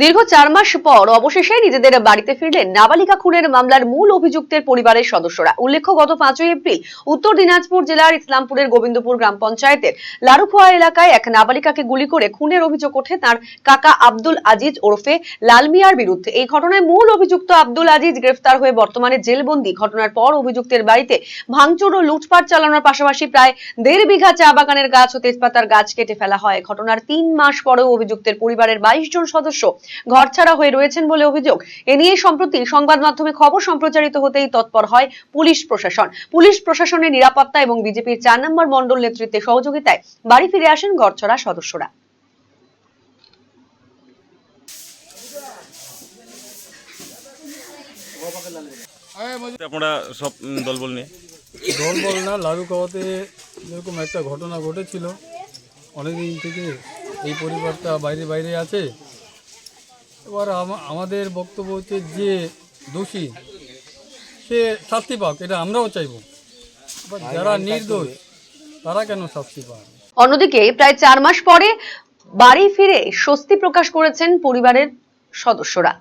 দীর্ঘ 4 মাস পর অবশেষে নিজেদের বাড়িতে ফিরলেন নাবালিকা খুনের মামলার মূল অভিযুক্তের পরিবারের সদস্যরা। উল্লেখ্য, গত 5ই এপ্রিল উত্তর দিনাজপুর জেলার ইসলামপুরের গোবিন্দপুর গ্রাম পঞ্চায়েতের লারুখোয়া এলাকায় এক নাবালিকাকে গুলি করে খুনের অভিযোগ ওঠে তার কাকা আব্দুল আজিজ ওরফে লাল মিয়ার বিরুদ্ধে। এই ঘটনায় মূল অভিযুক্ত আব্দুল আজিজ গ্রেফতার হয়ে বর্তমানে জেলবন্দি। ঘটনার পর অভিযুক্তের বাড়িতে ভাঙচুর ও লুটপাট চালানোর পাশাপাশি প্রায় 1.5 বিঘা চা বাগানের গাছ ও তেজপাতার গাছ কেটে ফেলা হয়। ঘটনার 3 মাস পরেও অভিযুক্তের পরিবারের 22 জন সদস্য ঘরছাড়া হয়ে রয়েছেন বলে অভিযোগ। এ নিয়ে সম্প্রতি সংবাদ মাধ্যমে খবর সম্প্রচারিত হতেই তৎপর হয় পুলিশ প্রশাসন। পুলিশ প্রশাসনের নিরাপত্তা এবং বিজেপির 4 নম্বর মণ্ডল নেতৃত্বে সহযোগিতায় বাড়ি ফিরে আসেন ঘরছাড়া সদস্যরা। আপনারা সব দলবল নিয়ে দলবল না, লারুখাওয়াতে যেরকম একটা ঘটনা ঘটেছিল, অনেকদিন থেকে এই পরিবারটা বাইরে বাইরে আছে। এবার আমাদের বক্তব্য হচ্ছে যে দোষী সে শাস্তি পাক, এটা আমরাও চাইব। যারা নির্দোষ তারা কেন শাস্তি পায়? অন্যদিকে প্রায় 4 মাস পরে বাড়ি ফিরে স্বস্তি প্রকাশ করেছেন পরিবারের সদস্যরা।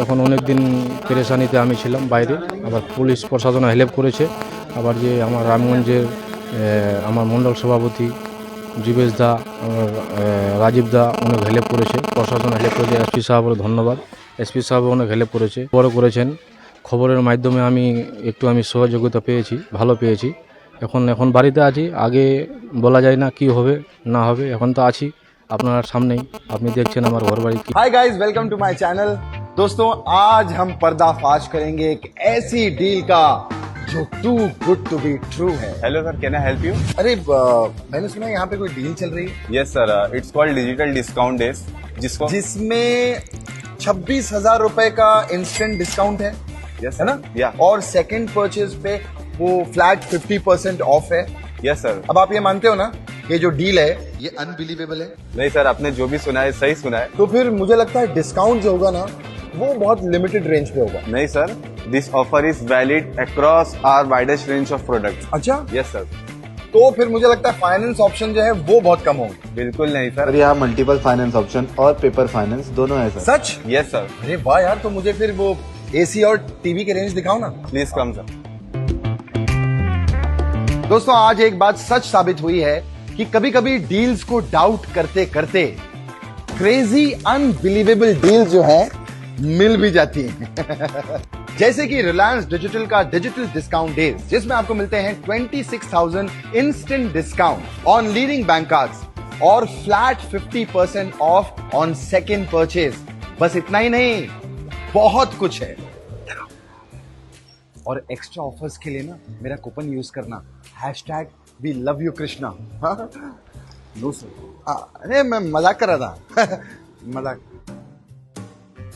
এখন অনেক দিন পেরেশানিতে আমি ছিলাম বাইরে, আবার পুলিশ প্রশাসন হেল্প করেছে। আবার যে আমার রামগঞ্জের আমার মণ্ডল সভাপতি জীবেশ দা, আমার রাজীব দা অনেক হেল্প করেছে, প্রশাসন হেল্প করেছে। এসপি সাহেবের ধন্যবাদ, এসপি সাহেব অনেক হেল্প করেছে, বড় করেছেন। খবরের মাধ্যমে আমি সহযোগিতা পেয়েছি, ভালো পেয়েছি। এখন বাড়িতে আছি, আগে বলা যায় না কি হবে না হবে, এখন তো আছি আপনার সামনেই, আপনি দেখছেন আমার ঘর বাড়ি। Hi guys, welcome to my channel. दोस्तों, आज हम पर्दाफाश करेंगे एक ऐसी डील का जो too good to be true है। Hello sir, can I help you? अरे मैंने सुना यहाँ पे कोई डील चल रही है yes sir, it's called digital discount days, जिसमें 26,000 रुपए का इंस्टेंट डिस्काउंट है, यस है ना? या और सेकंड परचेज पे वो फ्लैट 50% ऑफ है। Yes sir. अब आप ये मानते हो ना, ये जो डील है ये अनबिलीवेबल है? नहीं सर, आपने जो भी सुना है सही सुना है। तो फिर मुझे लगता है डिस्काउंट जो होगा ना वो बहुत लिमिटेड रेंज पे होगा। नहीं sir, this offer is valid across our widest range of products. अच्छा, यस सर। तो फिर मुझे लगता है फाइनेंस ऑप्शन जो है वो बहुत कम होंगे। बिल्कुल नहीं सर। सर, यहाँ मल्टीपल फाइनेंस ऑप्शन और पेपर फाइनेंस दोनों है सर। सच? Yes sir. अरे वाह यार, तो मुझे फिर वो एसी और टीवी के रेंज दिखाओ ना। Please come sir. दोस्तों, आज एक बात सच साबित हुई है कि कभी कभी डील्स को डाउट करते करते क्रेजी अनबिलीवेबल डील जो है मिल भी जाती है। जैसे कि रिलायंस डिजिटल का डिजिटल डिस्काउंट डेज, जिसमें आपको मिलते हैं 26,000 instant discount on leading bank cards और flat 50% off on second purchase. बस इतना ही नहीं, बहुत कुछ है। और एक्स्ट्रा ऑफर्स के लिए ना मेरा कूपन यूज करना, #we love you Krishna. No sir, अरे मैं मजाक कर रहा था। मजाक।